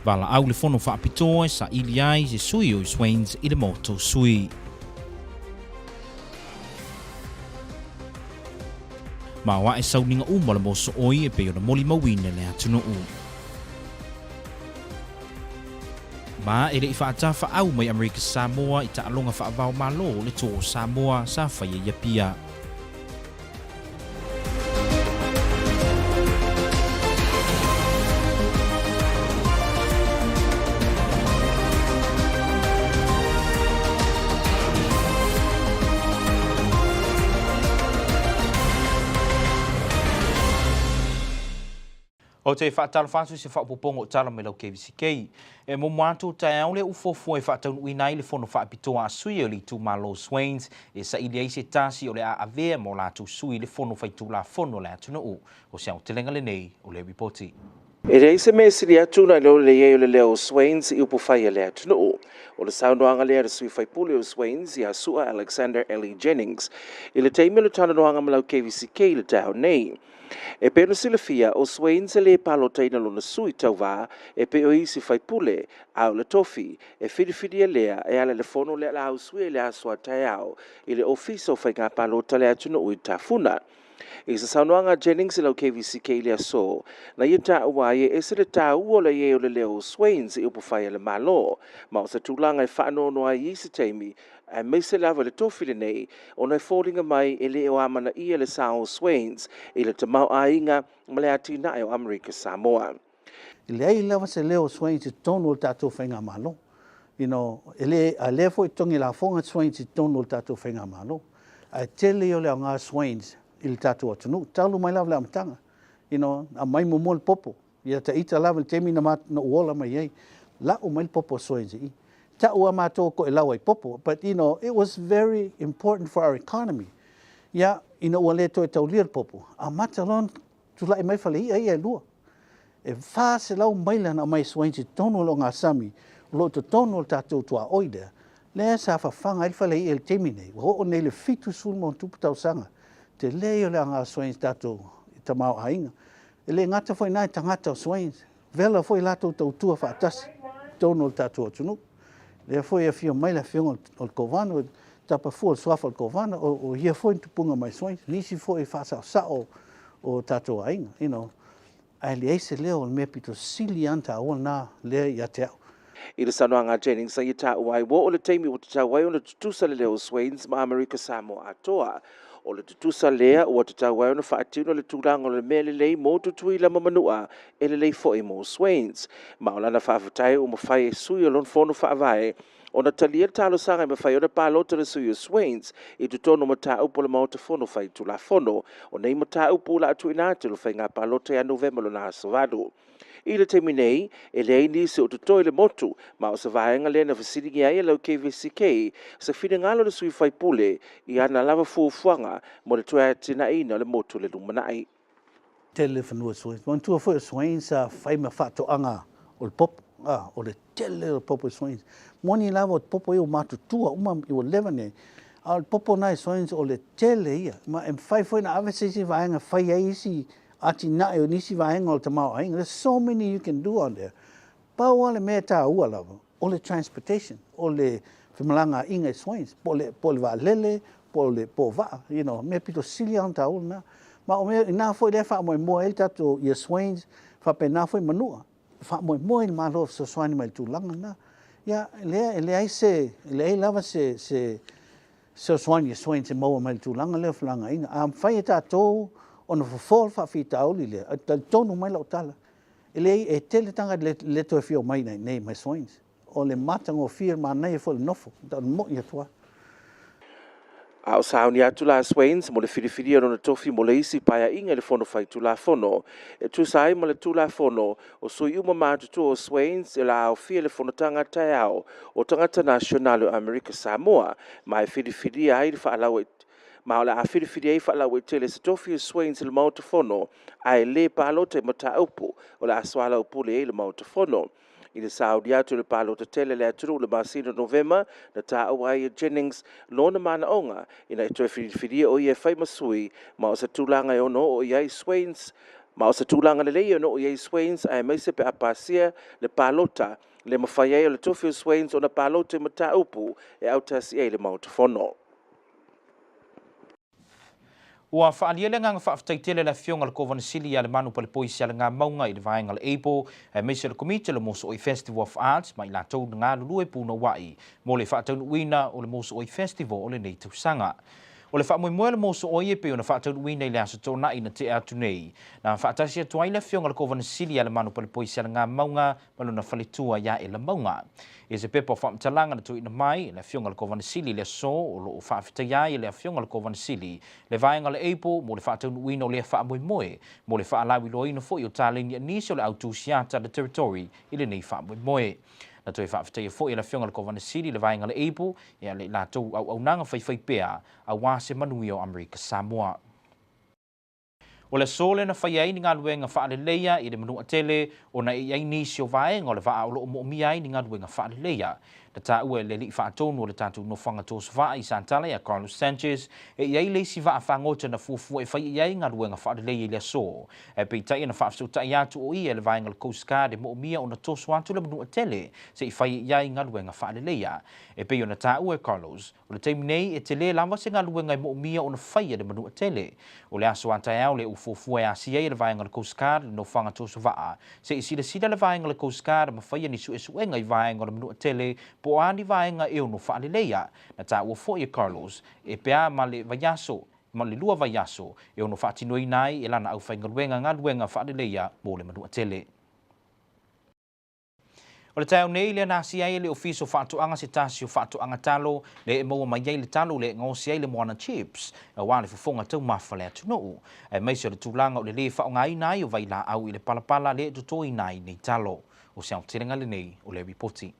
Vala au le fono whaapitoa sa ili ai se sui o Swains i le moto sui. Ma wa e sauninga umala mo so oi e peo na moli mawine le atunu u. Ma e le i whaatafa au mai Amerika Samoa i ta alonga whaavao malo le tō Samoa sa whaia yapia. O te whaatala whātu se whaapopongo tala me lau KVZK. E mo mātou tai au le ufofua e whaatau uinai le whono whaapitoa a sui o li tū malo Swains e sa ili eise tāsi o le a avea mo lātou sui le whono whaitu la whono le atuna u. O siau te lenga le nei o le ripoti. E reise me siri atuna leo le yeo le leo Swains i upu whaia le atuna u. O le saunoanga lea sui whaipule o Swains i a sua Alexander Ellie Jennings. I le teime le tana noanga malau KVZK le tau nei. E peno sila fia o Swains e le palo taina lona sui tau wā e pe o isi whaipule au le tofi e whiriwhiri e lea e ala le fono le ala au sui e le asua tai au i le ofiso whai ngā palo tale atuna ui tafuna. I sa saunoanga Jennings i lau KVZK le aso na ia ta uaie e se le ta ua le ye o le leo Swains i upu whai le malo ma o sa tūlanga e whaano noa i isi teimi a me se lava le tofi le nei o nei fōringa mai e le o amana ia le sao Swains i le tamau a inga ma le atina e o Amerika Samoa. I le ai lava se leo Swains i tonu o tātou whainga malo. You know, a le fo i tongi la fonga Swains i tonu o tātou whainga malo. A tele o leo ngā Swains i le tātou atunu. Taulu mai lava le amatanga. You know, a mai mo le popo. Ia ta ita lava le temi na uola mai ei. La o mai le popo Swains i. Ta ua mātou ko e lau ai popo. But, you know, it was very important for our economy. Ia, ina ua le toi tau lia popo. A matalon, tu lai mai whale i ai lua. E wha se lau maila na mai Swains i tonu lo ngā sami. Lo to tonu o tātou tua oidea. Lea sa whawhanga i whale i el temi nei. Ho o nei le fitu sulmo tuputau sanga. Te leo le ngā Swains tātou i tamau hainga. E le ngata foi nai tangata o Swains. Vela foi latou tau tua whaatasi. Tonu o tātou atunu. Le foi a fio mai la fio o kovano tapa fu o swafa o kovano o ia foi tupunga mai Swains nisi foi fasa sa o tato ainga, you know. Ai le ese leo me pito silianta o na le ia te au. I le sanoanga Jennings sa i ta uai wo o le teimi o te tawai o le tutusa le leo Swains ma Amerika Samoa atoa. O le tutusa lea o te tawai o na whaatino le tūranga o le mele lei mo tutui la mamanua e le lei fo e mo Swains. Ma o lana whaafatai o mawhai e sui o lon fono whaavae o na talia talo sanga me whai o na pālota le sui o Swains i tutono mata upo le mauta fono whai tu la fono o nei mata upo la atu inate lo whai ngā pālota ya November lo na asavado. I le temi nei, e le aini se o tutoi le motu, ma o sa vaenga le na whasiringi ai lau KVZK, sa whina ngalo le sui whaipule i ana lava fuafuanga mo le tuea tina ina le motu le lumanai. Telefonua Swains. Mon tua foi Swains a whaima whatoanga o le popo. O le tele o popo Swains. Moni lava o popo i o matu tua, uma i o levane. A o popo nai Swains o le tele ia. Ma em whai foi na awe se vaenga whai ai isi ati nae o nisi vaenga o te mau ainga. There's so many you can do on there. Pau ale mea tā ua lava. O le transportation. O le whimalanga inga i Swains. Po le wa lele, po le po va. You know, mea pito sili an tā ula na. Ma o mea ina foi le wha moe moe el tato i a Swains. Wha pe na foi manua. Wha moe moe il malo so swani mai tūlanga na. Ia, le ai se, le ai lava se so swani i Swains e maua mai tūlanga leo whalanga inga. A mwhai e tātou ona fofol fa fita oli le tonu mai lau tala ele e tele tanga le to fio mai nei mai Swains o le matango fia ma nei fo nofo da mo ia tua a o sauni atu la Swains mo le firifiri ona tofi mo le isi paia inga le fono fai tu la fono e tu sai mo le tu la fono o so uma matu tu o Swains e la o fia le fono tanga tai au o tangata national o Amerika Samoa mai firifiri ai fa ala ma o le a whiriwhiri ei whaalau e tele se tofi o Swains le mauta whono ai le pālota e mata upu o le aswala upu le e le mauta whono. I le saudi atu le pālota tele le aturu le masino November na tā au ai Jennings lona mana onga ina e toi whiriwhiri o i e whai masui ma o sa tūlanga e ono o iai Swains Ma o se tūlanga le lei no iei Swains ai maise pe apasia le palota le mawhai o le tofi o Swains o na palota i mata upu e au tasi ei le mautafono. Ua whaalia ngā whaaftaitele le fionga le kovanisili a le manu pale poisi a le ngā maunga i le vaenga le April e meise le komite le Moso Oi Festival of Arts mai la tau ngā lulue pūna wai mo le whaatau uina o le Moso Oi Festival o le nei tausanga. O le whaamoe le Moso Oi e pe o na whaatau uina i le aso tōna i na te atu nei. Na whaatasi atuai le fionga le kovanisili a le manu pale poisi a le ngā maunga malu na whalitua ia e le maunga. E se pepa whaamtalanga na tuina mai le fionga le kovanisili le so o lo whaafitai ai le fionga le kovanisili le vaenga le April mo le whaatau uina o le whaamoe mo le whaalawi loina fo i o tāleni nisi o le autusiata le territory i le nei whaamoe. Na toi whaafitai fo i le fionga le kovanisili le vaenga le April e le lātou au nanga whaiwhai pea a wāse manui o Amerika Samoa. O le sole na whai ai ni ngā luenga whaaleleia i le manua tele o na i ai nisi o vaenga o le waa o loo mo ai ni ngā luenga whaaleleia. Na tā ua le li whaatonu o le tātou no whanga tōs wha i Santala a Carlos Sanchez e i ai leisi wha a whangota na fuafua e whai i ai ngā luenga whaaleleia i le so. E pe tai na whaafso tai atu o i e le vaenga le Coast Guard e mo o na tōs watu le manua tele se i whai i ai ngā luenga whaaleleia. E pe o na tā ua Carlos o le teimu nei e te le lama se ngā luenga e mo o na whai e le manua tele. O le aso antai au le ufuafua e asia i le vaenga le Coast Guard no whanga tōs wha se i sida le vaenga le Coast Guard ma whai ni su e suenga i vaenga le manua tele po ani vaenga e ono whaaleleia na tā ua fo i Carlos e pea ma le vaiaso ma le lua vaiaso e ono whaatinoi nai e lana au whainga luenga ngā luenga whaaleleia mo le manua tele. O le tau nei le nasi ai le ofiso whaatuanga se tasi o whaatuanga talo le e maua mai le talo le ngosi ai le moana chips e wale fufonga tau mawhale atu nou. E meise o le tūlanga o le le whaongai nai o vaila au i le palapala le tutoi nai nei talo. O siang tirenga le nei o le ripoti.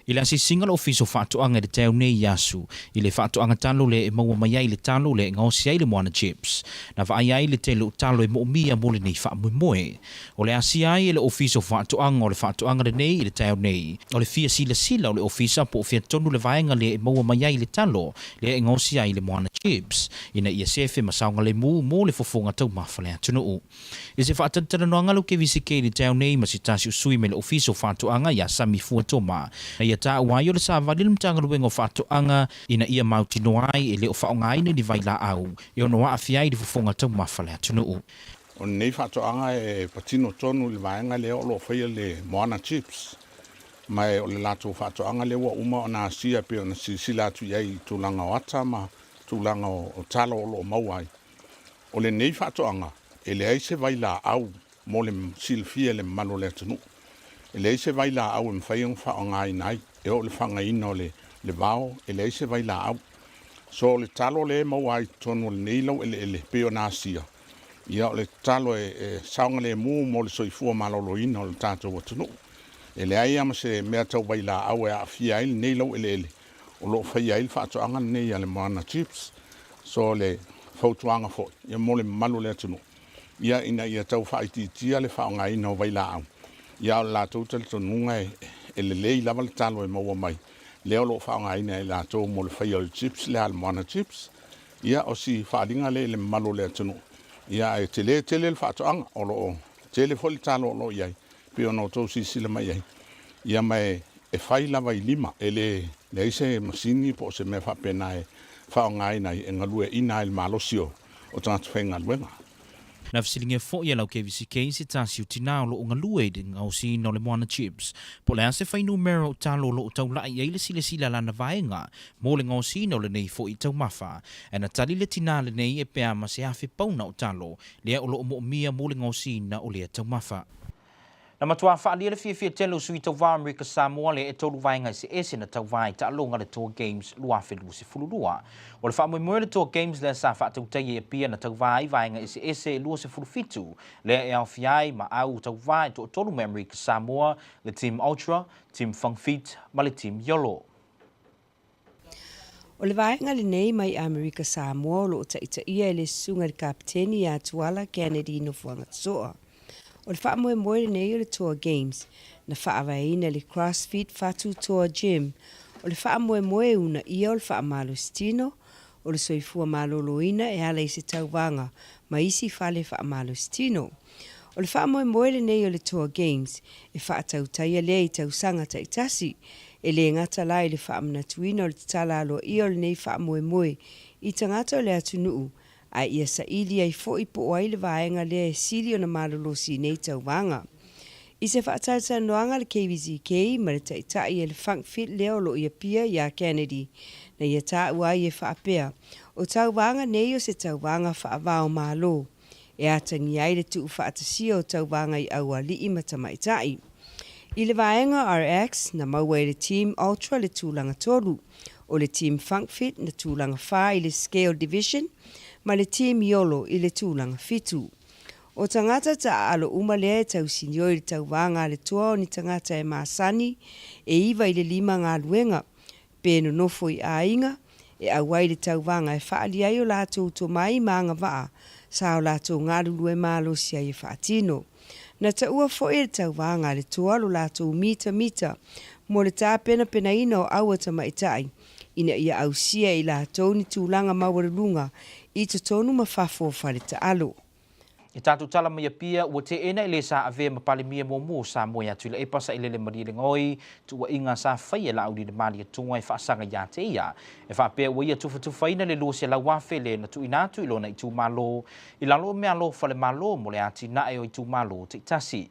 I le asi singa le ofiso whaatoanga le tau nei yasu i le whaatoanga talo le e maua mai ai le talo le ngosi ai le moana chips. Na vai ai le telo talo e moomia mo le nei whaamoemoe. O le asi ai le ofiso whaatoanga o le whaatoanga le nei i le tau nei. O le fia sila o le ofisa po fia tonu le vaenga le e maua mai ai le talo le e ngosi ai le moana chips. Ina ia sefe masaunga le mu mo le fofonga tau mawhale atunuu. I se whaatantara noanga lo KVZK le tau nei ma si tasi usui me le ofiso whaatoanga ia sami fuatoma. Na ia tā wai o le sa vali le mtanga luenga o whaatoanga ina ia mautino ai e le o whaonga ina ni vaila au. E ono wa afiai di fufonga tau mawhale atunuu. O nei whaatoanga e patino tonu le vaenga le o lo whaia le moana chips. Mai o le lato whaatoanga le wa uma o na sia pe o na sila atu iai tūlanga o ata ma tūlanga o talo o lo mauai. O le nei whaatoanga e le aise vaila au mo le silfia le malo le atunu. E le aise vaila au e mwhaiang whaonga inai e o le whanga ino le vao e le aise vaila au. So le talo le mauai tonu le neilau ele pe o na sia. Ia o le talo e saunga le mu mo le soifua malolo ina o le tātou atunu. E le ai ama se mea tau vaila au e a fia il neilau ele. O lo whaia il whaatoanga nei a le moana chips. So le whautuanga fo. Ia mo le malo le atunu. Ia ina ia tau whaititia le whaonga ina o vaila au. Ia o la tau tali tonunga e le lei lava le talo e maua mai. Leo lo whaonga ina e la tau mo le whaia le chips le al moana chips. Ia o si whaalinga le malo le atunu. Ia e tele le whaatoanga o lo tele fo le talo o lo iai. Pio no tau si sila mai iai. Ia mai e whai lava i lima e le ise masini po se me whapena e whaonga ina e ngalue ina il malosio o tangata whainga luenga. Na fisilinga fo ia lau KVZK se tasi o tinao lo unga lue de ngau si no le moana chips. Po le ase whai numero talo lo tau lai eile sila lana vaenga mo le ngau si no le nei fo i tau mafa. E na tali le tina le nei e pea ma se hafe pauna o talo lea o lo mo mia mo le ngau si na o lea tau mafa. Na matua whaalia le fia telo sui tau wā Amerika Samoa le e tolu vaenga se ese na tau vai ta alonga le Tour Games luafe lu se fulurua. O le whaamoe le Tour Games le sa whaatau tei e pia na tau vai vaenga ese lua se fulufitu le e au fiai ma au tau vai to tolu me Amerika Samoa le Team Ultra, Team Fangfit ma le Team Yolo. O le vaenga le nei mai Amerika Samoa lo ta ia le sunga le kapteni a tuala Kennedy no fuanga soa. O le whaamoe le nei o le Tour Games, na whaavaina le CrossFit Fatu Tour Gym, o le whaamoe una ia o le whaamalo stino, o le soifua maloloina e ala i se tauvanga ma isi fale whaamalostino. O le whaamoe nei o le Tour Games e whaatautaia lea i tausanga taitasi e le ngata lai le whaamanatuina o le tala alo i o le nei whaamoe i tangata o le atunuu a ia sa ili ai fo i po ai le vaenga lea e sili o na malolosi nei tauvanga. I se whaatauta noanga le KVZK ma le taitai e le funkfit leo lo ia pia ia Kennedy na ia tā ua i e whaapea o tauvanga nei o se tauvanga whaavao malo e atangi ai le tuu whaatasia o tauvanga i aua li i matamaitai. I le vaenga RX na maua i le team Ultra le tūlanga tolu o le team Funkfit na tūlanga wha i le Scale Division ma le team Yolo i le tūlanga fitu. O tangata ta alo umalea e tau sinio i le tauvanga le toa o ni tangata e maasani e iwa i le 5 ngā luenga pe no nofo i ainga e awai le tauvanga e whaali ai o lātou to mai maanga waa sa o lātou ngā lulue malo si ai e whaatino. Na ta ua fo e le tauvanga le toa lo lātou mita mo le tā pena ina o aua ta maitai ina ia au sia i lātou ni tūlanga mawarelunga i te tonu mawhafo whare ta alo. I tātou tala mai pia, ua te ena i le sa ave ma pale mia mō sa moe atu le epa sa i le maria le ngoi, tu ua inga sa whai e la auri le mali atunga e whaasanga ia te ia. E whaapea ua ia tufa ina le lua se la wafe le na tu inatu i lona i tu malo, i lalo mea lo whale malo mo le ati na e o i tu malo te itasi.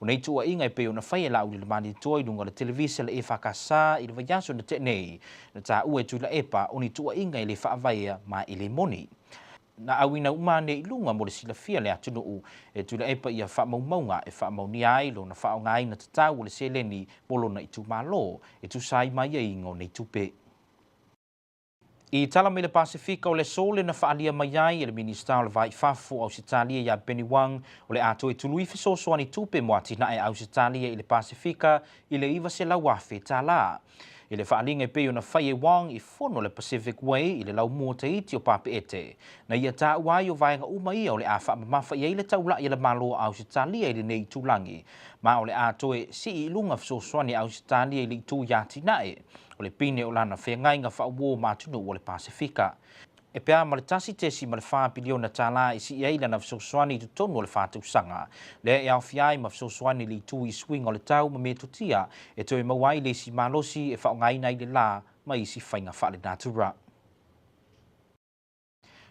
O nei tu ua inga e peo na whai e la auri le mali atua i lunga le televisa le e whakasa i le vayaso na te nei, na tā ua tu la epa o ni tu ua inga i le whaavaia ma i le moni. Na awina umane i lunga mo le silafia le atunuu e tula epa ia whaamaumaunga e whaamauni ai lo na whaongai na tatau le seleni molo na i tu malo e tu sai mai e ingo nei tupe. I tala me le Pasifika o le sole na whaalia mai ai e le minister o le vai whafo au Sitalia ia Beniwang o le ato e tului fisosoani tupe mo ati na e au Sitalia i le Pasifika i le iwa se la wafe tala. I le whaalinga e peo na whai e wang i fono le Pacific Way i le lau mua te iti o pape ete. Na ia tā uai o vaenga uma ia o le a whaamamafa i le taula i le malo au Sitalia i le nei tūlangi. Ma o le ato e si i lunga fisosoani au Sitalia i le tu yati nae. O le pine o lana whengai ngā whaowo mātunu o le Pasifika. E pea ma le tasi tesi ma le wha piliona tāla i si eila na fisosoani i tutonu o le whātausanga. Le e au fiai ma fisosoani li tu i swing o le tau ma me tutia e toi mawai le si malosi e whaongaina i le la ma i si whainga whaale natura.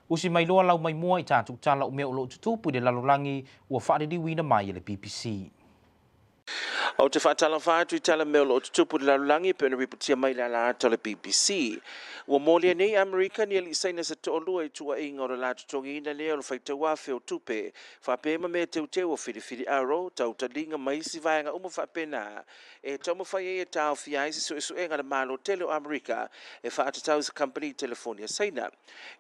Usi mai loa lau mai mua i tātou tala o mea o lo tutupu i le lalolangi ua whaare liwina mai i le BBC. O te whaatala whaatu i tala mea o tutupu le lalulangi pe na riputia mai la lata le BBC. Ua mōlia nei Amerika ni ali saina sa to olua i tua inga o le latu tongi ina lea o le whaitaua wheo tupe. Whapema me teu teu o whiri aro, tau talinga mai si vaenga uma whapena. E tau mawhai e tau fiai si so enga le malo tele o Amerika e whaatatau sa company telefonia saina.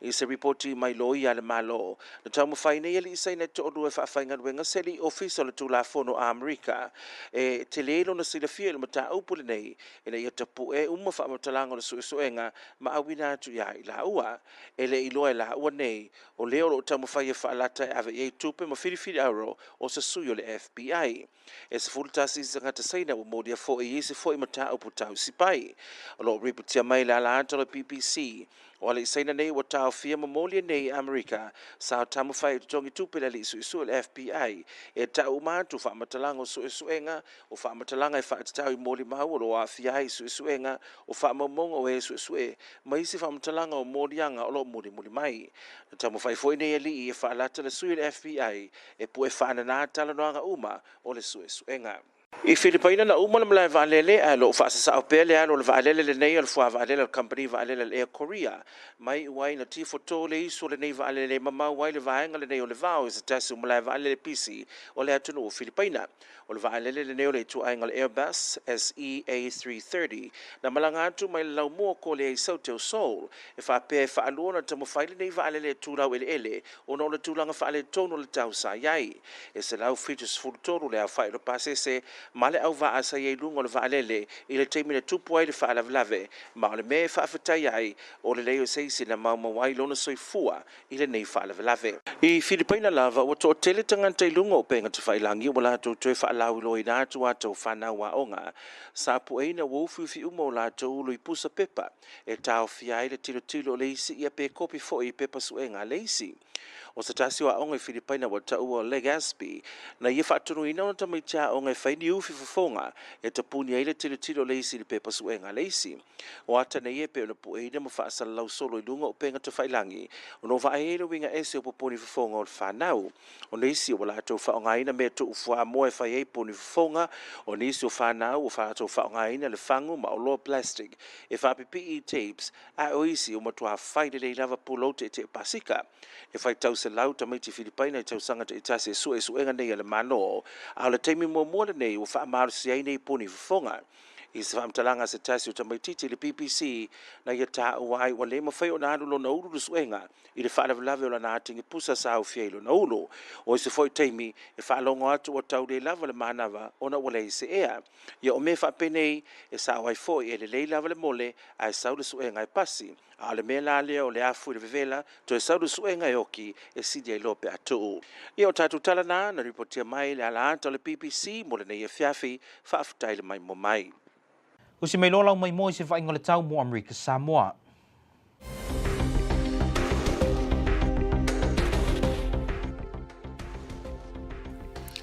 I se reporti mai loi a le malo. Na tau mawhai nei ali saina to olua e whaafainga ruenga seli office o le tulafono a Amerika. E te leilo na sila fia le mata upule nei e le ia tapu e uma whaamatalanga o le suesuenga ma awina atu ia i la ua e le iloa i la ua nei o leo lo tamu whai e whaalata e ave ei tupe ma whiri euro o sa sui o le FBI. E se fultasi i ngata saina o modia fo e isi fo i mata upu tau sipai. O lo riputia mai la la anta le BBC. O ale isaina nei wa tau fia mamolia nei Amerika sa tamu whai tongi tupe le isu le FBI e tau matu whaamatalanga o suesuenga o whaamatalanga e whaatatau i mōli mau o lo a fia i suesuenga o whaamamonga o e suesue ma isi whaamatalanga o mōlianga o lo mōli mai. Na tamu whai foi nei ali e whaalata le sui le FBI e pu e whaanana tala noanga uma o le suesuenga. I Filipina na uma na malai valele a lo whaasasa o pele a lo valele le nei al fua valele al company valele le Air Korea mai uai na tifoto le iso le nei valele mama uai le vaenga le nei o le vao is a tasu malai valele pisi o le atunu o Filipina o le valele le nei o le tuainga le Airbus SEA330 na malanga atu mai lau mua ko le isau teo Seoul e whapea e whaalua na tamo whaile nei valele tūrau ele o no le tūlanga whaale tono le tau sa iai e se lau fitus fulutoro le a whaile pasese Male au va asa ye lungo le vaalele i le teimi le tupu ai le whaalavlave ma o le me whaafetai ai o le leo seisi na maumawai lona soifua i le nei whaalavlave. I Filipaina lava o to tele tangata i lungo o penga te whailangi o la tō tue whaalau loi nā atu ato whanau wa onga sa pu eina wofu fi umo la tō ulu i pusa pepa e tau fiai le tilo leisi ia pe kopi fo i pepa suenga leisi. O sa tasi wa onga i Filipaina wa ta ua Legaspi na ia whaatunu ina o tamai tia onga i whaini ufi fufonga e ta puni ai le tilo leisi le pepa suenga leisi. O ata na ia pe o na pu eina ma whaasala lau solo i lunga o penga te whailangi o no wa e le winga ese o poponi fufonga o le whanau. O nisi o la tau whaonga ina mea tu ufua moe whai e poni fufonga o nisi o whanau o whaatau whaonga ina le whangu ma o loa plastic e whapi PE tapes a o isi o matua whaide le lava pulote te pasika e whai tau se lau tamaiti Filipaina i tau sangata i tase su enga nei ale mano a le teimi mua nei o wha marusi ai nei poni fufonga. I se whamtalanga se tasi o tamaititi le PPC na ia tā uai wa le mawhai o nāru lo na uru lu suenga i le whaalavelave o la nātingi pusa sa au fielo na ulu. O i se foi teimi e whaalongo atu o tau le lava le manava o na wale i se ea. Ia o me whapenei e sa uai foi e le lava le mole a e sau le suenga e pasi. A le mea la lea o le afu i le vevela to e sau le suenga e oki e sidi ai lope atu. Ia o tātu talana na ripotia mai le ala anta o le PPC mo le nei e fiafi whaafutai le mai mo mai. O si mai lola mai mo i se whainga le tau mo Amerika Samoa.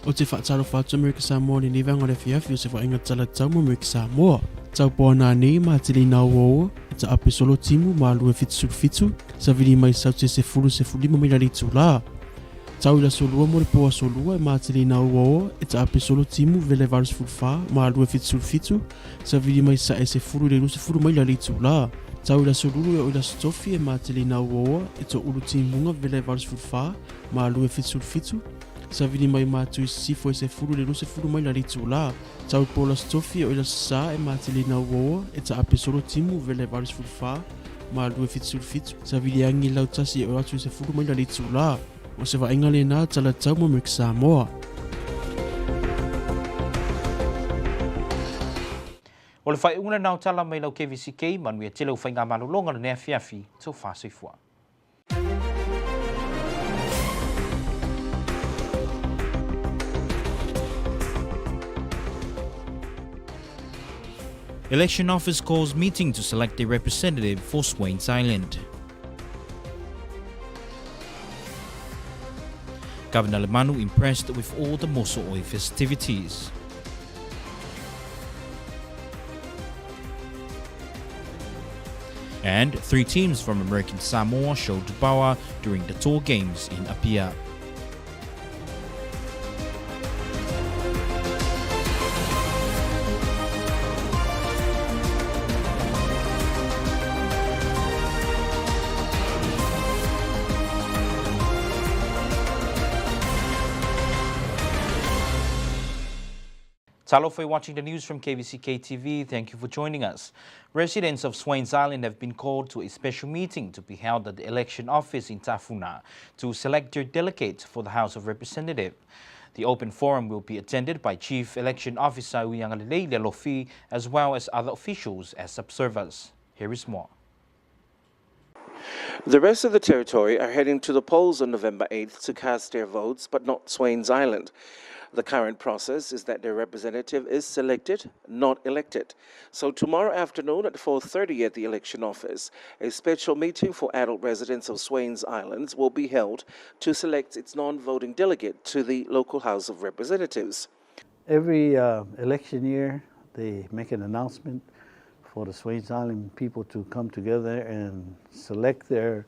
O te whaataro whaatu Amerika Samoa ni niwanga le fiafi o se whainga tala tau mo Amerika Samoa. Tau poa nā nei maa te li nau oa, e ta ape solo timu maa lue fitu, sa vini mai sau te se fulima mai lari tu la. Tau ila solua mo le poa solua e maa te li nau oa, e ta ape solo timu vele varus fulfa, maa lue fitu, sa vini mai sa e se fulu le luse fulu mai lari tu la. Tau ila solulu e o ila stofi e maa te li nau oa, e to ulu timunga vele varus fulfa, maa lue fitu, sa vini mai mātui sifo e se furu le luse furu mai la ritu la. Tau pola stofi o ila sa e mātili na uoa e ta ape solo timu vele varis furu fa ma lue fitu. Sa vini angi lau tasi e o atu se furu mai la ritu la. O se va inga le nā tala tau mo Amerika Samoa. O le whai una nau tala mai lau KVZK manui e tele u whainga malulonga le nea fiafi tau whāsoifua. Election office calls meeting to select a representative for Swains Island. Governor Lemanu impressed with all the Moso'oi festivities. And 3 teams from American Samoa showed power during the tour games in Apia. Talo for watching the news from KVZKTV. Thank you for joining us. Residents of Swains Island have been called to a special meeting to be held at the election office in Tafuna to select their delegate for the House of Representatives. The open forum will be attended by Chief Election Officer Uyangalilei Lelofi as well as other officials as observers. Here is more. The rest of the territory are heading to the polls on November 8th to cast their votes, but not Swains Island. The current process is that their representative is selected, not elected. So tomorrow afternoon at 4:30 at the election office, a special meeting for adult residents of Swains Islands will be held to select its non-voting delegate to the local House of Representatives. Every election year, they make an announcement for the Swains Island people to come together and select their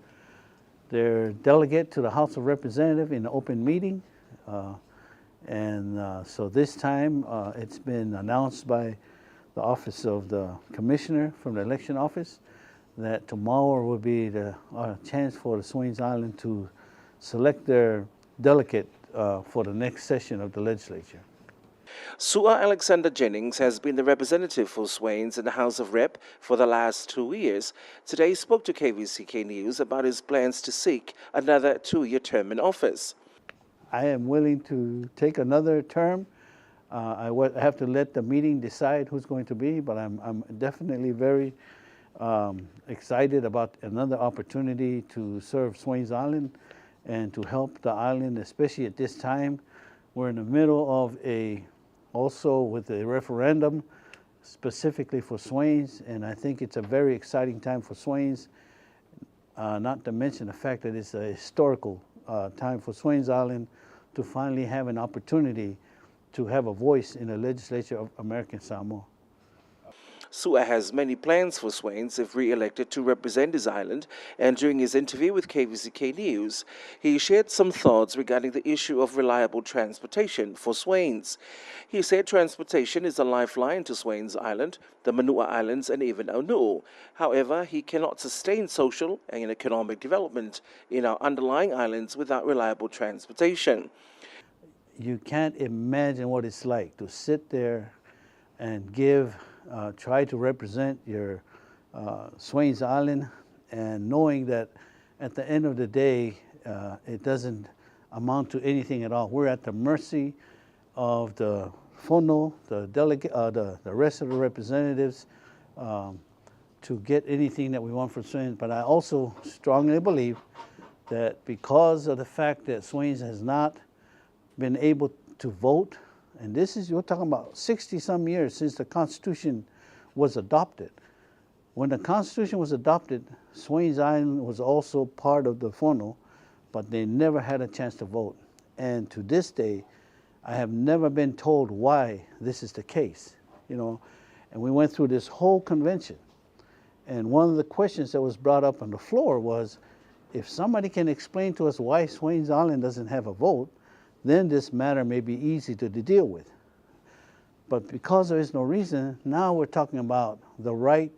delegate to the House of Representatives in an open meeting. So this time it's been announced by the office of the commissioner from the election office that tomorrow will be the chance for the Swains Island to select their delegate for the next session of the legislature. Sua Alexander Jennings has been the representative for Swains in the House of Rep for the last 2 years. Today he spoke to KVZK News about his plans to seek another 2-year term in office. I am willing to take another term. I have to let the meeting decide who's going to be, but I'm definitely very excited about another opportunity to serve Swains Island and to help the island, especially at this time. We're in the middle of also with a referendum specifically for Swains, and I think it's a very exciting time for Swains, not to mention the fact that it's a historical time for Swains Island to finally have an opportunity to have a voice in the legislature of American Samoa. Sua has many plans for Swains if re-elected to represent his island, and during his interview with KVZK News, he shared some thoughts regarding the issue of reliable transportation for Swains. He said transportation is a lifeline to Swains Island, the Manua Islands, and even Aunuu. However, he cannot sustain social and economic development in our underlying islands without reliable transportation. You can't imagine what it's like to sit there and try to represent your Swains Island, and knowing that at the end of the day, it doesn't amount to anything at all. We're at the mercy of the fono, the delegate, the rest of the representatives, to get anything that we want from Swains. But I also strongly believe that because of the fact that Swains has not been able to vote, and you're talking about 60-some years since the Constitution was adopted. When the Constitution was adopted, Swains Island was also part of the fono, but they never had a chance to vote. And to this day, I have never been told why this is the case, And we went through this whole convention. And one of the questions that was brought up on the floor was, if somebody can explain to us why Swains Island doesn't have a vote, then this matter may be easy to deal with. But because there is no reason, now we're talking about the right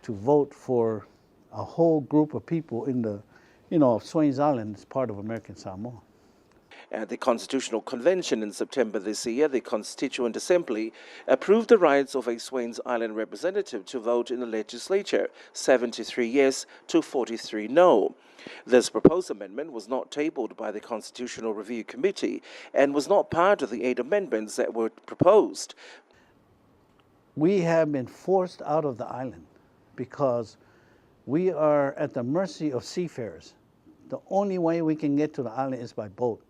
to vote for a whole group of people in the, Swains Island is part of American Samoa. At the Constitutional Convention in September this year, the Constituent Assembly approved the rights of a Swains Island representative to vote in the legislature, 73 yes to 43 no. This proposed amendment was not tabled by the Constitutional Review Committee and was not part of the 8 amendments that were proposed. We have been forced out of the island because we are at the mercy of seafarers. The only way we can get to the island is by boat.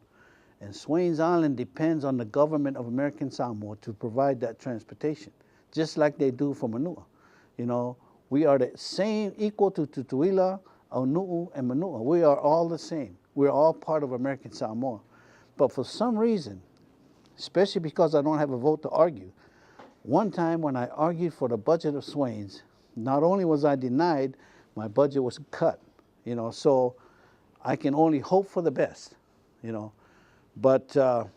And Swains Island depends on the government of American Samoa to provide that transportation, just like they do for Manua. We are the same, equal to Tutuila, Aunuu, and Manua. We are all the same. We're all part of American Samoa. But for some reason, especially because I don't have a vote to argue, one time when I argued for the budget of Swains, not only was I denied, my budget was cut. So I can only hope for the best, But to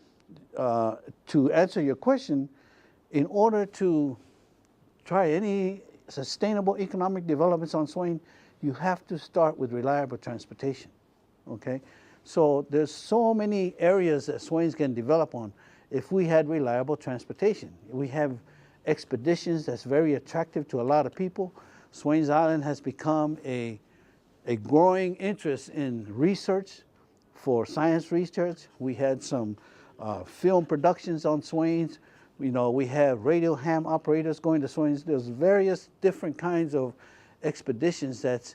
answer your question, in order to try any sustainable economic developments on Swain, you have to start with reliable transportation, okay? So there's so many areas that Swains can develop on if we had reliable transportation. We have expeditions that's very attractive to a lot of people. Swains Island has become a growing interest in research, for science research. We had some film productions on Swains. We have radio ham operators going to Swains. There's various different kinds of expeditions that's,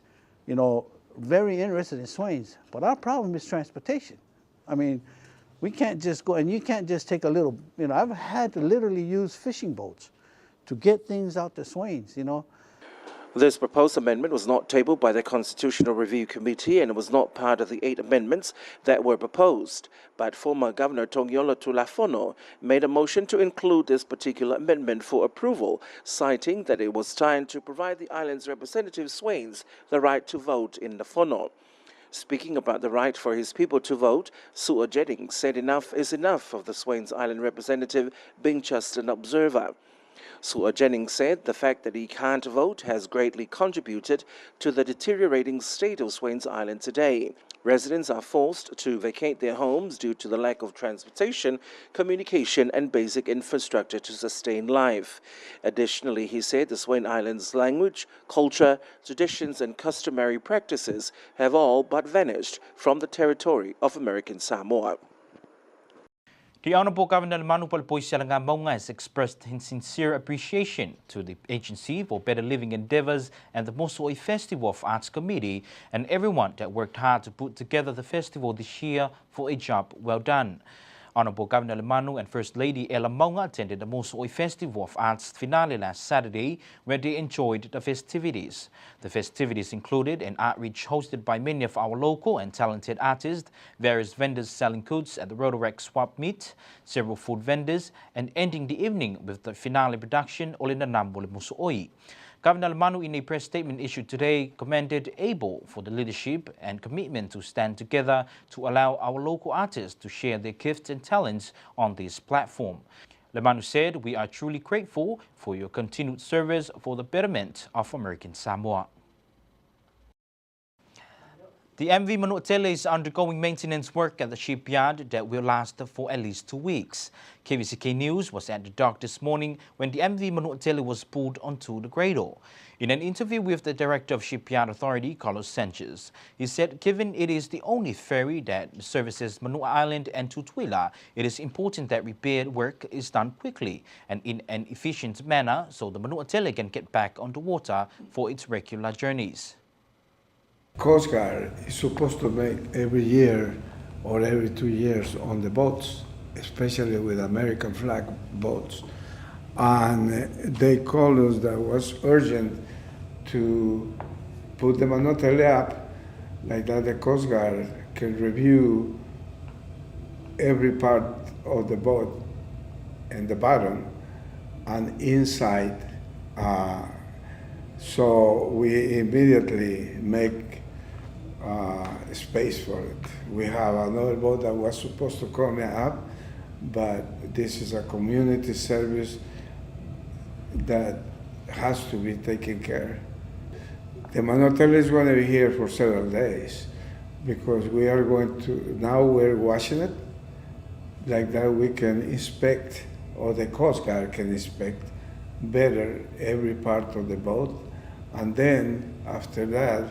very interested in Swains. But our problem is transportation. I mean, we can't just go, and you can't just take a little, I've had to literally use fishing boats to get things out to Swains, This proposed amendment was not tabled by the Constitutional Review Committee and was not part of the 8 amendments that were proposed. But former Governor Tongiola Tulafono made a motion to include this particular amendment for approval, citing that it was time to provide the island's representative Swains the right to vote in the fono. Speaking about the right for his people to vote, Sua Jennings said enough is enough of the Swains Island representative being just an observer. Sua Jennings said the fact that he can't vote has greatly contributed to the deteriorating state of Swains Island today. Residents are forced to vacate their homes due to the lack of transportation, communication, and basic infrastructure to sustain life. Additionally, he said the Swain Islands' language, culture, traditions, and customary practices have all but vanished from the territory of American Samoa. The Honourable Governor Manu Palpoisialanga Maunga has expressed his sincere appreciation to the Agency for Better Living Endeavours and the Mosoi Festival of Arts Committee and everyone that worked hard to put together the festival this year for a job well done. Honourable Governor Manu and First Lady Ella Maunga attended the Mosoi Festival of Arts finale last Saturday, where they enjoyed the festivities. The festivities included an outreach hosted by many of our local and talented artists, various vendors selling goods at the Rotaract swap meet, several food vendors, and ending the evening with the finale production Olina Nambole Mosoi. Governor Manu, in a press statement issued today, commended ABLE for the leadership and commitment to stand together to allow our local artists to share their gifts and talents on this platform. Manu said, "We are truly grateful for your continued service for the betterment of American Samoa." The MV Manutele is undergoing maintenance work at the shipyard that will last for at least 2 weeks. KVZK News was at the dock this morning when the MV Manutele was pulled onto the cradle. In an interview with the Director of Shipyard Authority, Carlos Sanchez, he said given it is the only ferry that services Manua Island and Tutuila, it is important that repair work is done quickly and in an efficient manner so the Manutele can get back on the water for its regular journeys. Coast Guard is supposed to make every year or every 2 years on the boats, especially with American flag boats. And they called us that it was urgent to put the Manotele up, like that the Coast Guard can review every part of the boat and the bottom and inside. So we immediately make space for it. We have another boat that was supposed to come up, but this is a community service that has to be taken care. The Manotele is going to be here for several days because we are going to, now we're washing it, like that we can inspect, or the Coast Guard can inspect better every part of the boat. And then after that,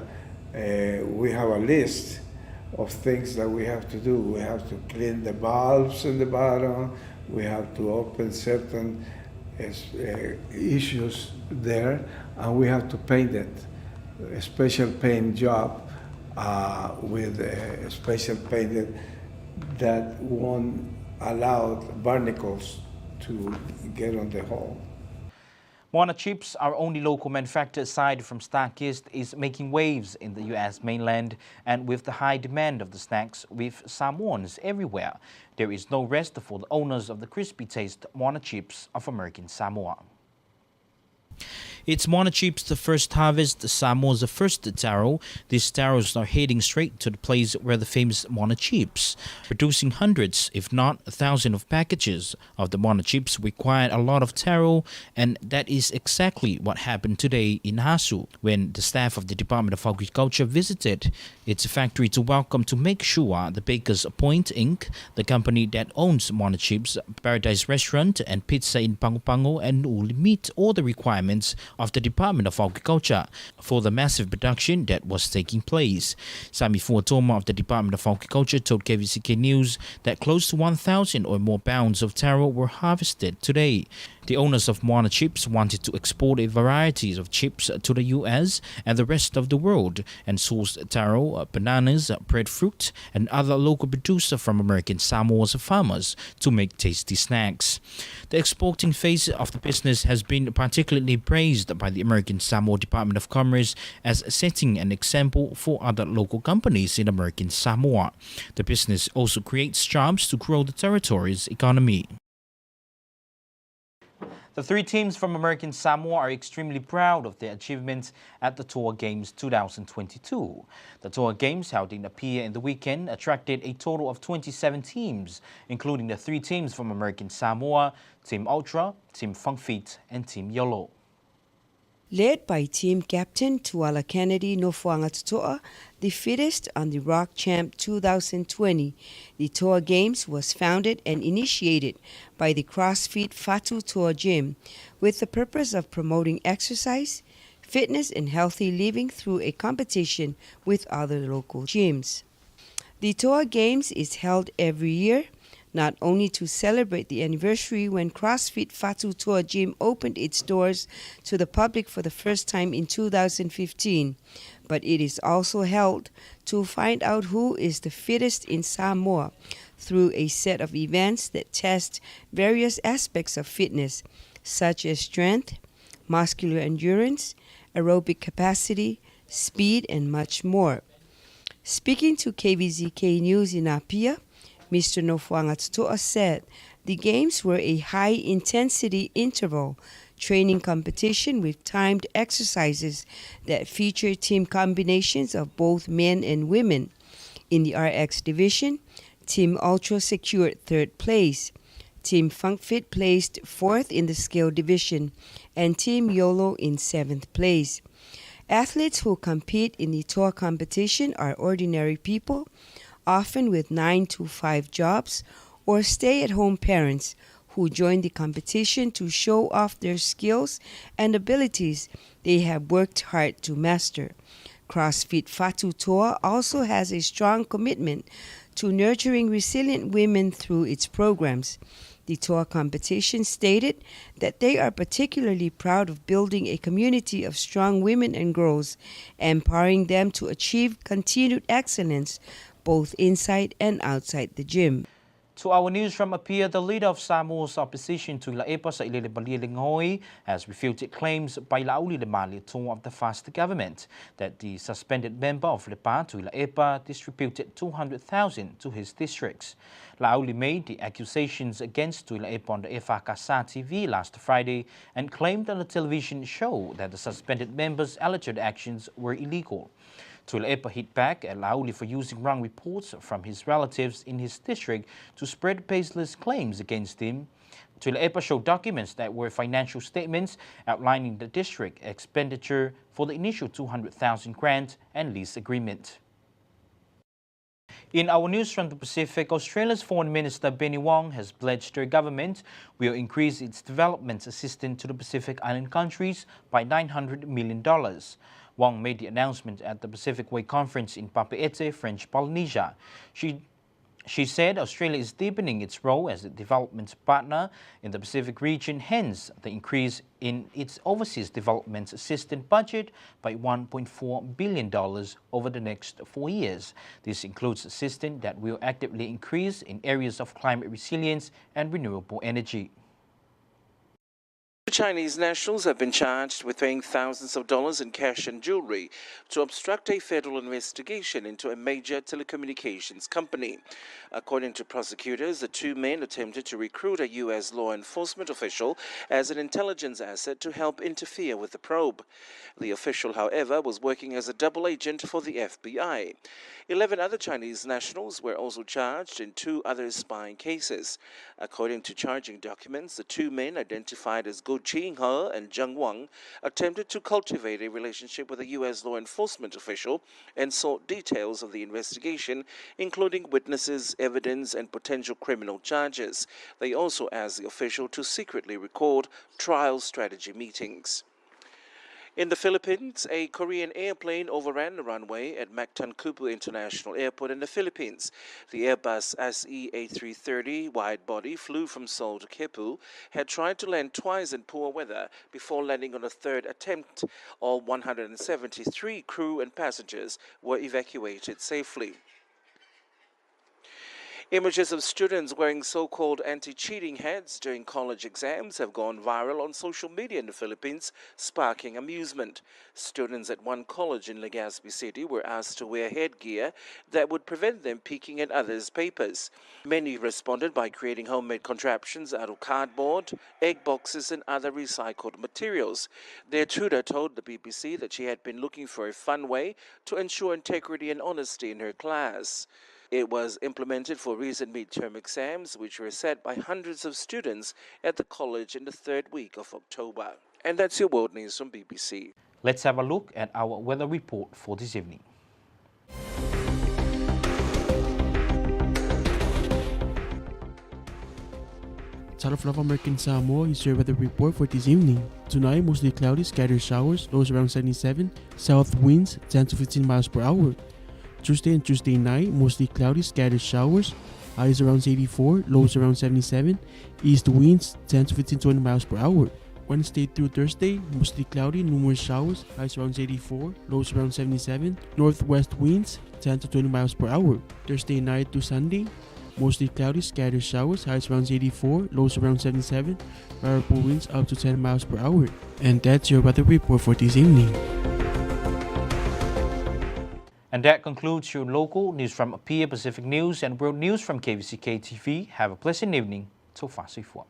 we have a list of things that we have to do. We have to clean the valves in the bottom. We have to open certain issues there, and we have to paint it. A special paint job with a special paint that won't allow barnacles to get on the hull. Moana Chips, our only local manufacturer aside from Starkist, is making waves in the U.S. mainland, and with the high demand of the snacks with Samoans everywhere, there is no rest for the owners of the crispy taste Moana Chips of American Samoa. It's Moana Chips, the first harvest, Samoa's the first taro. These taros are heading straight to the place where the famous Moana Chips. Producing hundreds, if not 1,000 of packages of the Moana Chips required a lot of taro, and that is exactly what happened today in Hasu when the staff of the Department of Agriculture visited its factory to welcome to make sure the Bakers Point Inc., the company that owns Moana Chips, Paradise Restaurant and Pizza in Pango Pango and Nu'u meet all the requirements of the Department of Agriculture for the massive production that was taking place. Sami Fuatoma of the Department of Agriculture told KVZK News that close to 1,000 or more pounds of taro were harvested today. The owners of Moana Chips wanted to export a variety of chips to the U.S. and the rest of the world and sourced taro, bananas, breadfruit, and other local producers from American Samoa's farmers to make tasty snacks. The exporting phase of the business has been particularly praised by the American Samoa Department of Commerce as setting an example for other local companies in American Samoa. The business also creates jobs to grow the territory's economy. The 3 teams from American Samoa are extremely proud of their achievements at the Tour Games 2022. The Tour Games, held in Apia in the weekend, attracted a total of 27 teams, including the 3 teams from American Samoa, Team Ultra, Team Funkfeet, and Team Yolo. Led by team captain Tuala Kennedy Nofuanga Totoa, the fittest on the Rock Champ 2020, the Tour Games was founded and initiated by the CrossFit Fatu Tour Gym with the purpose of promoting exercise, fitness and healthy living through a competition with other local gyms. The Tour Games is held every year, not only to celebrate the anniversary when CrossFit Fatu Toa Gym opened its doors to the public for the first time in 2015, but it is also held to find out who is the fittest in Samoa through a set of events that test various aspects of fitness, such as strength, muscular endurance, aerobic capacity, speed, and much more. Speaking to KVZK News in Apia, Mr. Nofuanga Tutoa said the games were a high-intensity interval training competition with timed exercises that featured team combinations of both men and women. In the RX division, Team Ultra secured third place. Team FunkFit placed fourth in the scale division, and Team YOLO in seventh place. Athletes who compete in the tour competition are ordinary people, often with 9-to-5 jobs, or stay-at-home parents who join the competition to show off their skills and abilities they have worked hard to master. CrossFit Fatu Toa also has a strong commitment to nurturing resilient women through its programs. The tour competition stated that they are particularly proud of building a community of strong women and girls, empowering them to achieve continued excellence both inside and outside the gym. To our news from Apia, the leader of Samoa's opposition to Laepa sa Ililibalilinghoi has refuted claims by Lauli Lemali of the FAST government that the suspended member of Lepa to Laepa distributed 200,000 to his districts. Lauli made the accusations against Laepa on the KVZK last Friday and claimed on a television show that the suspended member's alleged actions were illegal. Tuilaepa hit back at Lauli for using wrong reports from his relatives in his district to spread baseless claims against him. Tuilaepa showed documents that were financial statements outlining the district expenditure for the initial 200,000 grant and lease agreement. In our news from the Pacific, Australia's Foreign Minister Penny Wong has pledged their government will increase its development assistance to the Pacific Island countries by $900 million. Wong made the announcement at the Pacific Way Conference in Papeete, French Polynesia. She said Australia is deepening its role as a development partner in the Pacific region, hence the increase in its overseas development assistance budget by $1.4 billion over the next 4 years. This includes assistance that will actively increase in areas of climate resilience and renewable energy. Chinese nationals have been charged with paying thousands of dollars in cash and jewelry to obstruct a federal investigation into a major telecommunications company. According to prosecutors, the two men attempted to recruit a U.S. law enforcement official as an intelligence asset to help interfere with the probe. The official, however, was working as a double agent for the FBI. 11 other Chinese nationals were also charged in 2 other spying cases. According to charging documents, the two men, identified as Go Ching-he and Zheng Wang, attempted to cultivate a relationship with a U.S. law enforcement official and sought details of the investigation, including witnesses, evidence, and potential criminal charges. They also asked the official to secretly record trial strategy meetings. In the Philippines, a Korean airplane overran the runway at Mactan-Kupu International Airport in the Philippines. The Airbus SE-A330 wide-body flew from Seoul to Kepu, had tried to land twice in poor weather before landing on a third attempt. All 173 crew and passengers were evacuated safely. Images of students wearing so-called anti-cheating hats during college exams have gone viral on social media in the Philippines, sparking amusement. Students at one college in Legazpi City were asked to wear headgear that would prevent them peeking at others' papers. Many responded by creating homemade contraptions out of cardboard, egg boxes, and other recycled materials. Their tutor told the BBC that she had been looking for a fun way to ensure integrity and honesty in her class. It was implemented for recent midterm exams, which were set by hundreds of students at the college in the 3rd week of October. And that's your world news from BBC. Let's have a look at our weather report for this evening. South American Samoa is your weather report for this evening. Tonight, mostly cloudy, scattered showers, lows around 77, south winds 10 to 15 miles per hour. Tuesday and Tuesday night, mostly cloudy, scattered showers, highs around 84, lows around 77. East winds 10 to 15, 20 miles per hour. Wednesday through Thursday, mostly cloudy, numerous showers, highs around 84, lows around 77. Northwest winds 10 to 20 miles per hour. Thursday night to Sunday, mostly cloudy, scattered showers, highs around 84, lows around 77. Variable winds up to 10 miles per hour. And that's your weather report for this evening. And that concludes your local news from PIA Pacific News and World News from KVZK TV. Have a pleasant evening. So far, so far.